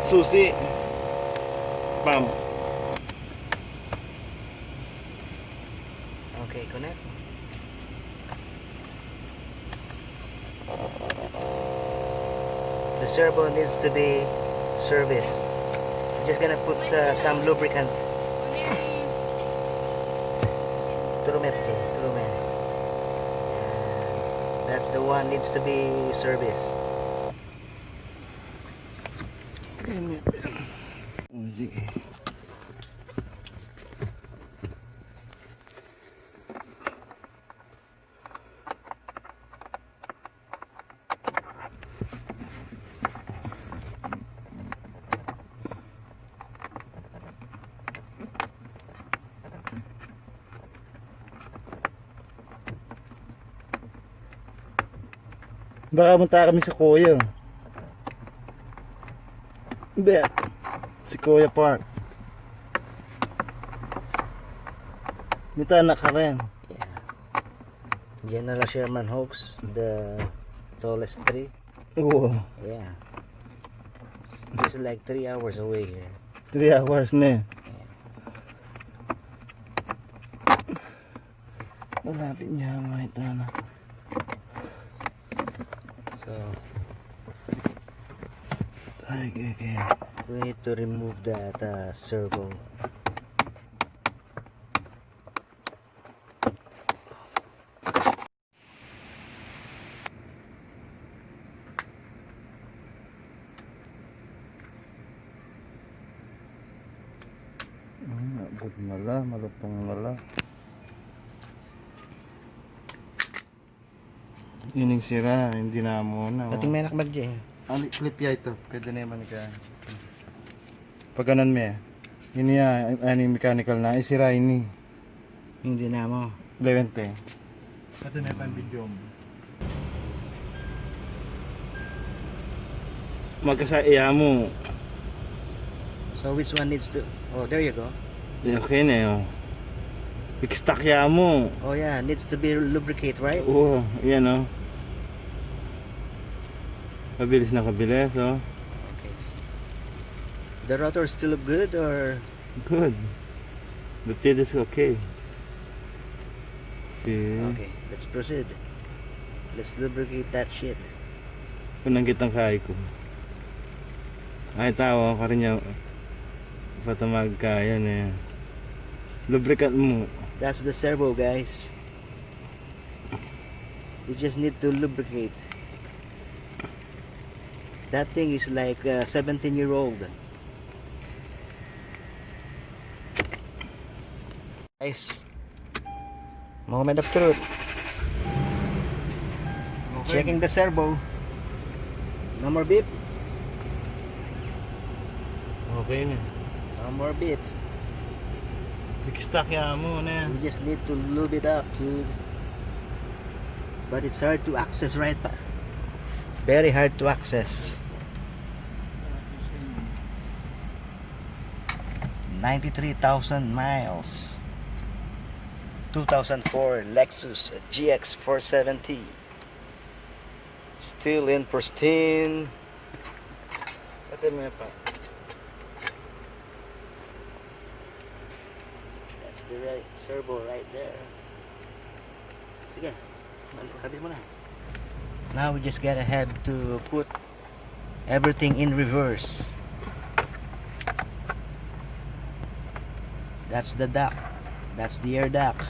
susi. Pump. Okay, connect. The servo needs to be serviced. I'm just gonna put some lubricant. Turumet, turumet. That's the one needs to be serviced. Sige. Baka punta kami sa Kuya. Bet. Si Kuya Park. Dito anak ka rin. Yeah. General Sherman Oaks, the tallest tree. Oo. Yeah. Just like 3 hours away here. 3 hours na eh. Malapit niya makita na. So Okay. we need to remove that servo. Abot na la, malutong na la. Ining sira, hindi na muna. Ating may nakbag dyan. Ali, clip ya ito. Pwede na naman ka. Pag ganun mo ini ya, ani mechanical na. Isira ini. Hindi na mo. Lewente. Ito na yung video mo. Magkasaya mo. So which one needs to... Oh, there you go. Okay na yun. Kickstock ya mo. Oh yeah, needs to be lubricate, right? Oo, yan o. Kabilis na kabilis, oh. Okay. The rotor still look good or... Good. The tail is okay. See? Okay, let's proceed. Let's lubricate that shit. Kunang kitang kaya ko. Ay tao, ka rin niya. Patamag ka, yan eh. Lubricant mo. That's the servo, guys. You just need to lubricate. That thing is like a 17-year-old. Guys, moment of truth. Okay. Checking the servo. No more beep. Okay na. No more beep. Kickstock ya mo na. We just need to lube it up, dude. But it's hard to access, right? Very hard to access. 93,000 miles. 2004 Lexus gx470. Still in pristine. Ito mo pa. That's the right servo right there. Sige, kabit mo na. Now we just gotta have to put everything in reverse. That's the duct. That's the air duct.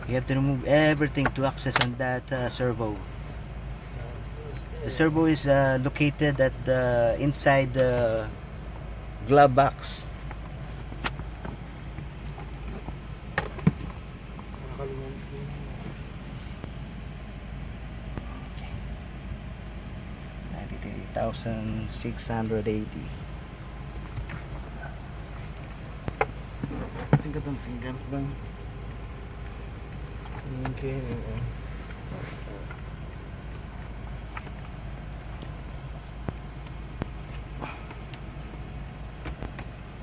You have to remove everything to access on that servo. The servo is located at the inside the glove box. $93,680. Tingkat ang tingkat bang. Okay.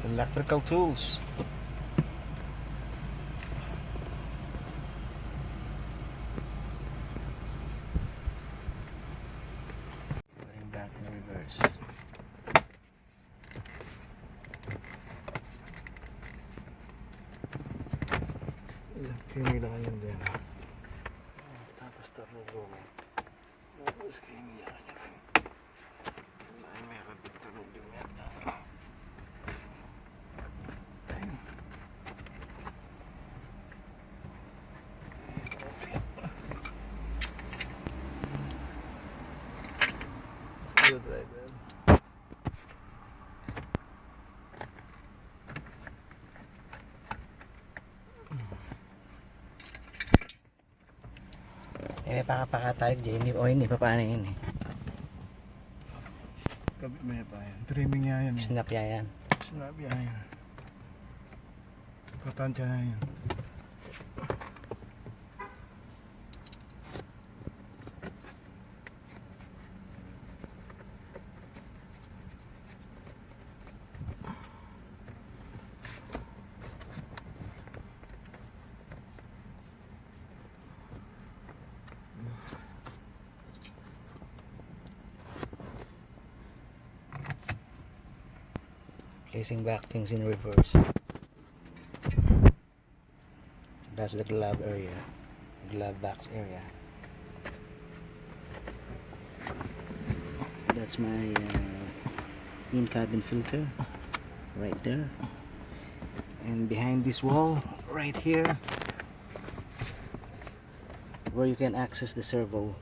Electrical tools. Putting back in reverse. Tapos kayo niya. Ay, may kabitunog din yata. Ayun. Screwdriver. May pakapakatarik dyan. Hindi pa paano yun eh. Kabit mo pa yan. Trimming niya yan. Snap yan. Snap niya yan. Patansya na yan. Placing back things in reverse. That's the glove area. Glove box area. That's my in-cabin filter right there. And behind this wall right here, where you can access the servo.